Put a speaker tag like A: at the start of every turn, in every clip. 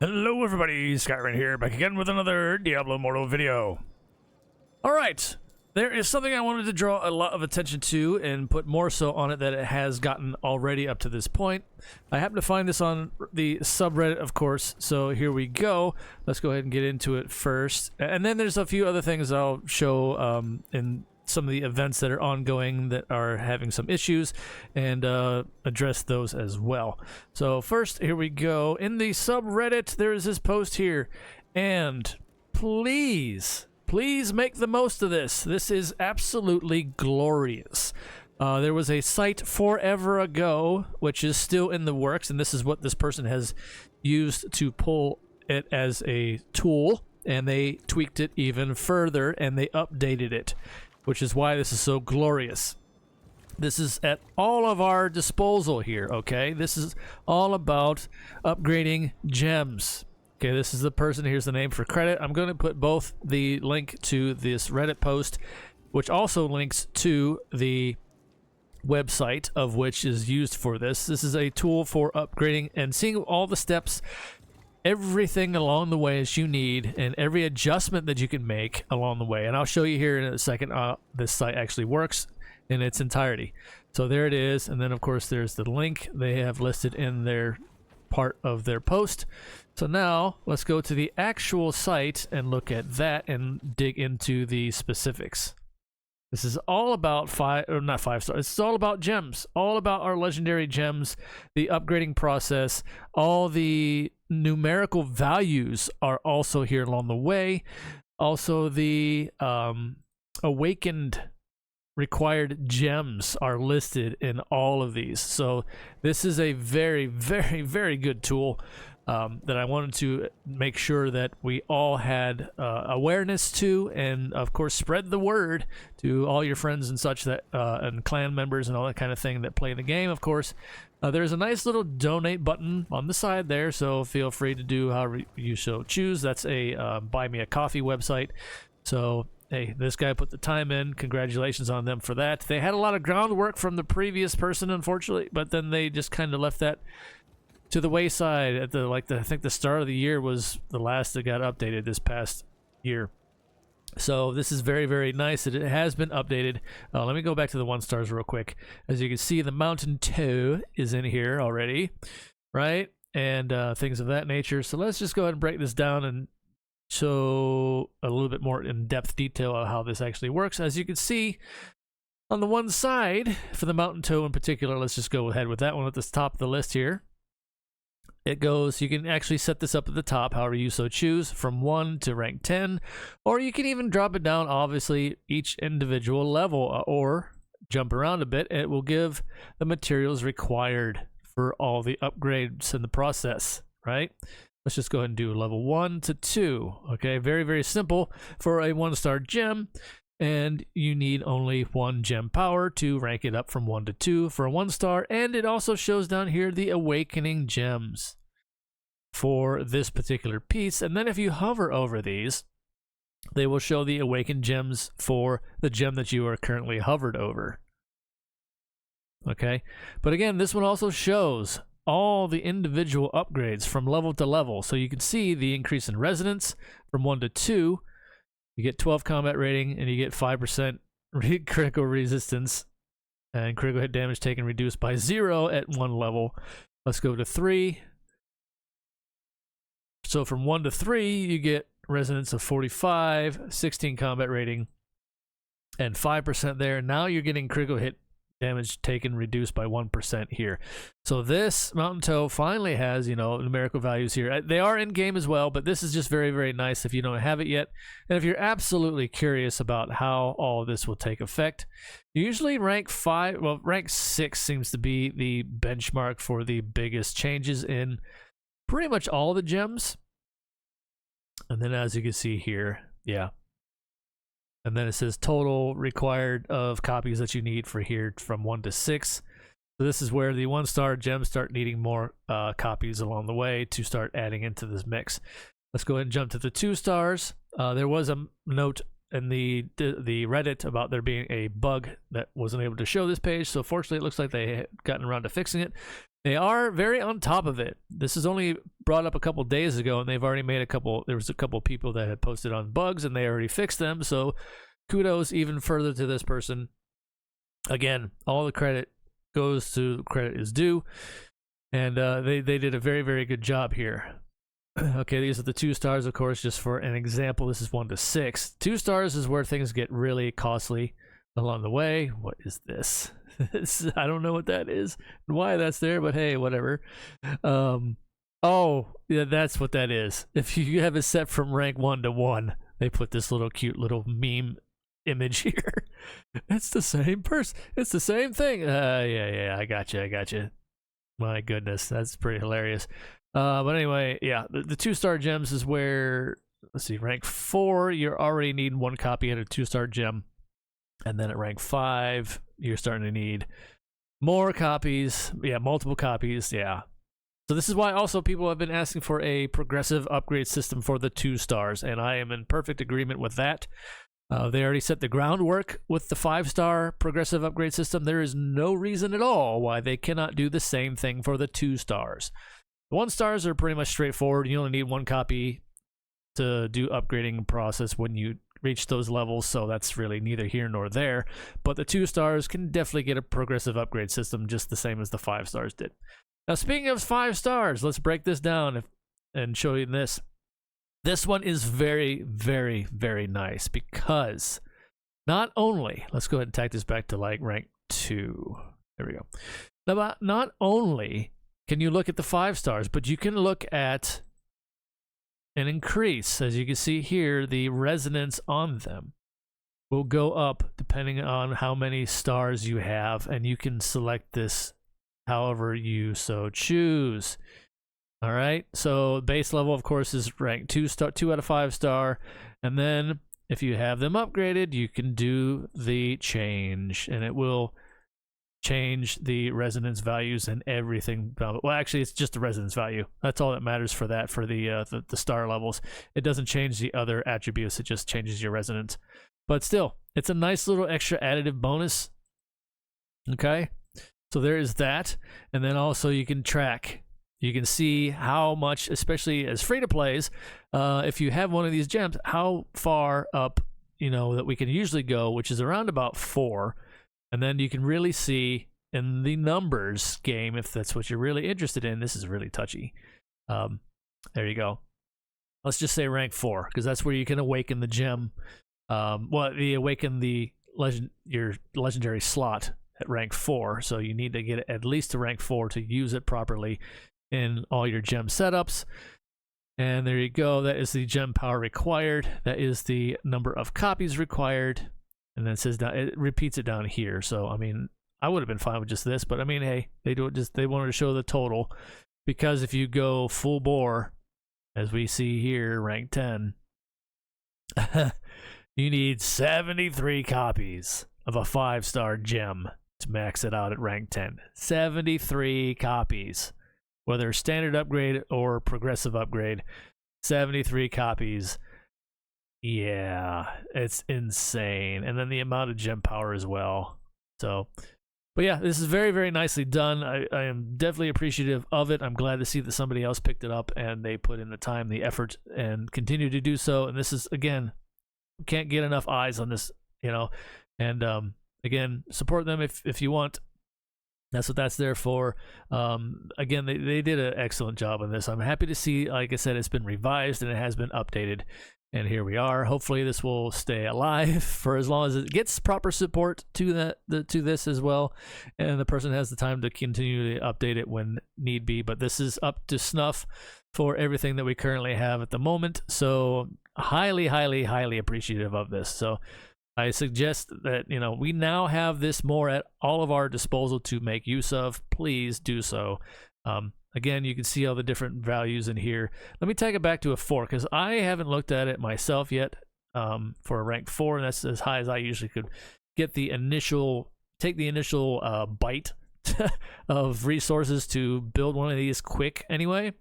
A: Hello everybody, Skyrim here, back again with another Diablo Immortal video. Alright, there is something I wanted to draw a lot of attention to and put more so on it than it has gotten already up to this point. I happen to find this on the subreddit, of course, so here we go. Let's go ahead and get into it first. And then there's a few other things I'll show in some of the events that are ongoing that are having some issues and address those as well. So first, here we go. In the subreddit, there is this post here, and please make the most of this. This is absolutely glorious. There was a site forever ago, which is still in the works, and this is what this person has used to pull it as a tool, and they tweaked it even further, and they updated it, which is why this is so glorious. This is at all of our disposal here, okay? This is all about upgrading gems. Okay, this is the person, here's the name for credit. I'm going to put both the link to this Reddit post, which also links to the website of which is used for this. This is a tool for upgrading and seeing all the steps, everything along the way as you need, and every adjustment that you can make along the way. And I'll show you here in a second this site actually works in its entirety. So there it is, and then of course there's the link they have listed in their part of their post. So now let's go to the actual site and look at that and dig into the specifics. This is all about not five stars. It's all about gems, all about our legendary gems, the upgrading process. All the numerical values are also here along the way. Also, the awakened required gems are listed in all of these. So this is a very, very, very good tool that I wanted to make sure that we all had awareness to, and of course spread the word to all your friends and such, that and clan members and all that kind of thing that play the game. Of course, there's a nice little donate button on the side there, so feel free to do however you so choose. That's a buy me a coffee website. So hey, this guy put the time in. Congratulations on them for that. They had a lot of groundwork from the previous person, unfortunately, but then they just kind of left that to the wayside at the I think the start of the year was the last that got updated this past year. So this is very, very nice that it has been updated. Let me go back to the 1 stars real quick. As you can see, the Mountain Toe is in here already, right? And things of that nature. So let's just go ahead and break this down and show a little bit more in-depth detail of how this actually works. As you can see, on the one side, for the Mountain Toe in particular, let's just go ahead with that one at the top of the list here. It goes, you can actually set this up at the top, however you so choose, from 1 to rank 10, or you can even drop it down, obviously, each individual level, or jump around a bit. It will give the materials required for all the upgrades in the process, right? Let's just go ahead and do level 1 to 2, okay? Very, very simple for a 1-star gem, and you need only 1 gem power to rank it up from 1 to 2 for a 1-star, and it also shows down here the awakening gems for this particular piece. And then if you hover over these, they will show the awakened gems for the gem that you are currently hovered over. Okay, but again, this one also shows all the individual upgrades from level to level. So you can see the increase in resonance from 1 to 2. You get 12 combat rating, and you get 5% critical resistance, and critical hit damage taken reduced by 0 at 1 level. Let's go to 3. So from 1 to 3, you get resonance of 45, 16 combat rating, and 5% there. Now you're getting critical hit damage taken reduced by 1% here. So this Mountain Toe finally has, you know, numerical values here. They are in game as well, but this is just very, very nice if you don't have it yet. And if you're absolutely curious about how all of this will take effect, usually rank 6 seems to be the benchmark for the biggest changes in pretty much all the gems. And then as you can see here, yeah. And then it says total required of copies that you need for here from 1 to 6. So this is where the 1-star gems start needing more copies along the way to start adding into this mix. Let's go ahead and jump to the 2 stars. There was a note in the Reddit about there being a bug that wasn't able to show this page. So fortunately, it looks like they had gotten around to fixing it. They are very on top of it. This is only brought up a couple days ago, and they've already made there was a couple people that had posted on bugs, and they already fixed them. So kudos even further to this person. Again, all the credit goes to credit is due, and they did a very, very good job here. Okay, these are the 2 stars, of course, just for an example. This is 1 to 6. 2 stars is where things get really costly along the way. What is this? I don't know what that is and why that's there, but hey, whatever. Oh, yeah, that's what that is. If you have it set from rank 1 to 1, they put this little cute little meme image here. It's the same person. It's the same thing. Yeah, I got you. My goodness, that's pretty hilarious. But anyway, yeah, the 2-star gems is where, let's see, rank 4, you already need 1 copy of a 2-star gem. And then at rank 5, you're starting to need more copies. Yeah, multiple copies. Yeah. So this is why also people have been asking for a progressive upgrade system for the 2 stars. And I am in perfect agreement with that. They already set the groundwork with the 5-star progressive upgrade system. There is no reason at all why they cannot do the same thing for the 2 stars. The 1 stars are pretty much straightforward. You only need 1 copy to do upgrading process when you reach those levels, so that's really neither here nor there. But the 2 stars can definitely get a progressive upgrade system just the same as the 5 stars did. Now, speaking of 5 stars, let's break this down and show you this. This one is very, very, very nice because not only, let's go ahead and tag this back to like rank 2. There we go. Now, not only can you look at the 5 stars, but you can look at an increase. As you can see here, the resonance on them will go up depending on how many stars you have, and you can select this however you so choose. All right, so base level, of course, is rank 2 out of 5 star, and then if you have them upgraded, you can do the change, and it will change the resonance values and everything. Well, actually, it's just the resonance value. That's all that matters for that, for the star levels. It doesn't change the other attributes. It just changes your resonance. But still, it's a nice little extra additive bonus. Okay, so there is that. And then also you can track. You can see how much, especially as free-to-plays, if you have one of these gems, how far up, that we can usually go, which is around about 4. And then you can really see in the numbers game, if that's what you're really interested in. This is really touchy. There you go. Let's just say rank 4, because that's where you can awaken the gem. Awaken your legendary slot at rank 4. So you need to get it at least to rank 4 to use it properly in all your gem setups. And there you go. That is the gem power required. That is the number of copies required. And then it says down, it repeats it down here. So, I mean, I would have been fine with just this, but I mean, hey, they wanted to show the total, because if you go full bore, as we see here, rank 10, you need 73 copies of a 5-star gem to max it out at rank 10. 73 copies, whether standard upgrade or progressive upgrade, 73 copies. Yeah, it's insane. And then the amount of gem power as well. So, but yeah, this is very, very nicely done. I am definitely appreciative of it. I'm glad to see that somebody else picked it up and they put in the time, the effort, and continue to do so. And this is, again, can't get enough eyes on this, and again, support them if you want. That's what that's there for. Again, they did an excellent job on this. I'm happy to see, like I said, it's been revised and it has been updated. And here we are. Hopefully this will stay alive for as long as it gets proper support to this as well. And the person has the time to continue to update it when need be. But this is up to snuff for everything that we currently have at the moment. So highly, highly, highly appreciative of this. So I suggest that, we now have this more at all of our disposal to make use of. Please do so. Again, you can see all the different values in here. Let me take it back to a 4, because I haven't looked at it myself yet for a rank 4, and that's as high as I usually could get the initial bite of resources to build one of these quick anyway,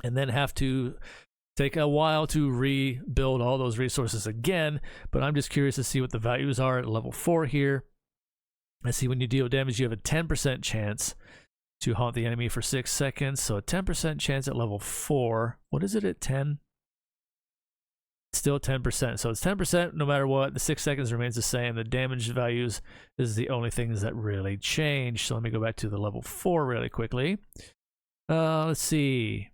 A: and then have to take a while to rebuild all those resources again, but I'm just curious to see what the values are at level 4 here. I see when you deal damage, you have a 10% chance to haunt the enemy for 6 seconds. So a 10% chance at level 4. What is it at 10? Still 10%. So it's 10% no matter what. The 6 seconds remains the same. The damage values is the only things that really change. So let me go back to the level 4 really quickly. Let's see.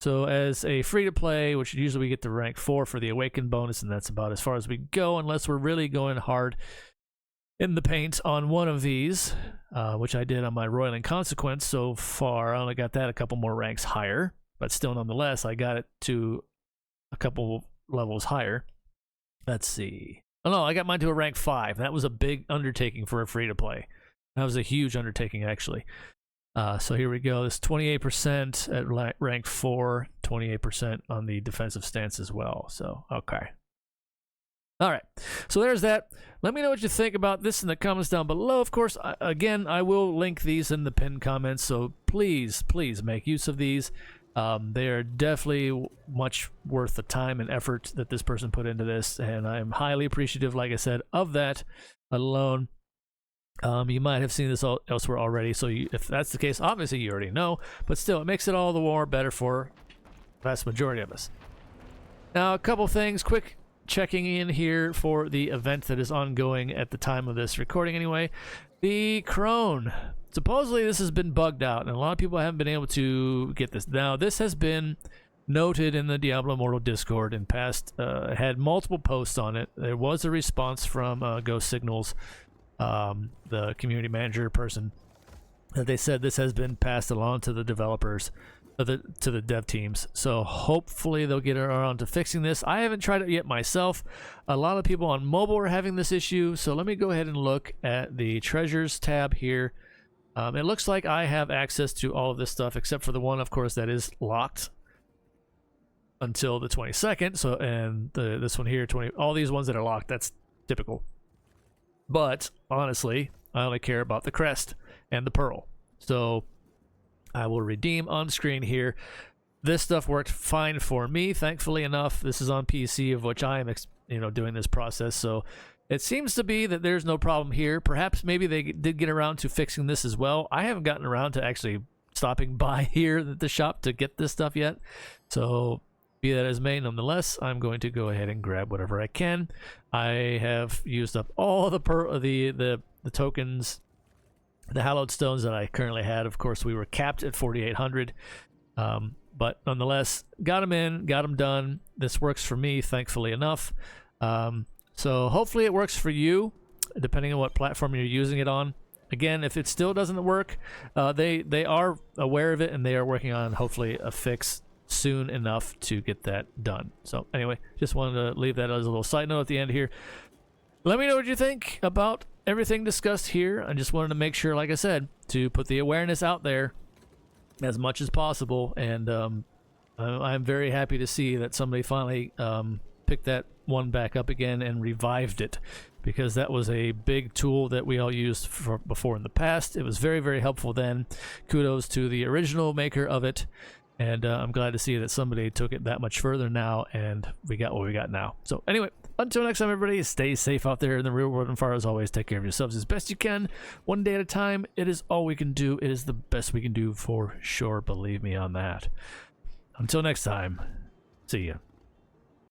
A: So as a free-to-play, which usually we get to rank 4 for the Awaken bonus, and that's about as far as we go, unless we're really going hard in the paint on one of these, which I did on my Roiling Consequence so far. I only got that a couple more ranks higher, but still nonetheless, I got it to a couple levels higher. Let's see. Oh no, I got mine to a rank 5. That was a big undertaking for a free-to-play. That was a huge undertaking, actually. So here we go. This 28% at rank 4, 28% on the defensive stance as well. So, okay. All right. So there's that. Let me know what you think about this in the comments down below. Of course, again, I will link these in the pinned comments. So please, please make use of these. They are definitely much worth the time and effort that this person put into this. And I'm highly appreciative, like I said, of that alone. You might have seen this elsewhere already, so if that's the case, obviously you already know, but still, it makes it all the more better for the vast majority of us. Now, a couple things, quick checking in here for the event that is ongoing at the time of this recording anyway. The Crone. Supposedly this has been bugged out, and a lot of people haven't been able to get this. Now, this has been noted in the Diablo Immortal Discord in past, had multiple posts on it. There was a response from Ghost Signals, the community manager person, that they said this has been passed along to the developers, to the dev teams. So hopefully they'll get around to fixing this. I haven't tried it yet myself. A lot of people on mobile are having this issue. So let me go ahead and look at the treasures tab here. It looks like I have access to all of this stuff except for the one, of course, that is locked until the 22nd. So, and this one here, all these ones that are locked, that's typical. But honestly, I only care about the crest and the pearl. So I will redeem on screen here. This stuff worked fine for me, thankfully enough. This is on PC, of which I am, doing this process. So it seems to be that there's no problem here. Perhaps maybe they did get around to fixing this as well. I haven't gotten around to actually stopping by here at the shop to get this stuff yet. So be that as may, nonetheless, I'm going to go ahead and grab whatever I can. I have used up all the tokens, the hallowed stones that I currently had. Of course, we were capped at 4,800, but nonetheless, got them in, got them done. This works for me, thankfully enough. So hopefully it works for you, depending on what platform you're using it on. Again, if it still doesn't work, they are aware of it, and they are working on hopefully a fix soon enough to get that done. So anyway, just wanted to leave that as a little side note at the end here. Let me know what you think about everything discussed here. I just wanted to make sure, like I said, to put the awareness out there as much as possible. And I'm very happy to see that somebody finally picked that one back up again and revived it, because that was a big tool that we all used before in the past. It was very, very helpful then. Kudos to the original maker of it. And I'm glad to see that somebody took it that much further now, and we got what we got now. So anyway, until next time, everybody, stay safe out there in the real world, and far as always, take care of yourselves as best you can. One day at a time. It is all we can do. It is the best we can do for sure. Believe me on that. Until next time, see ya.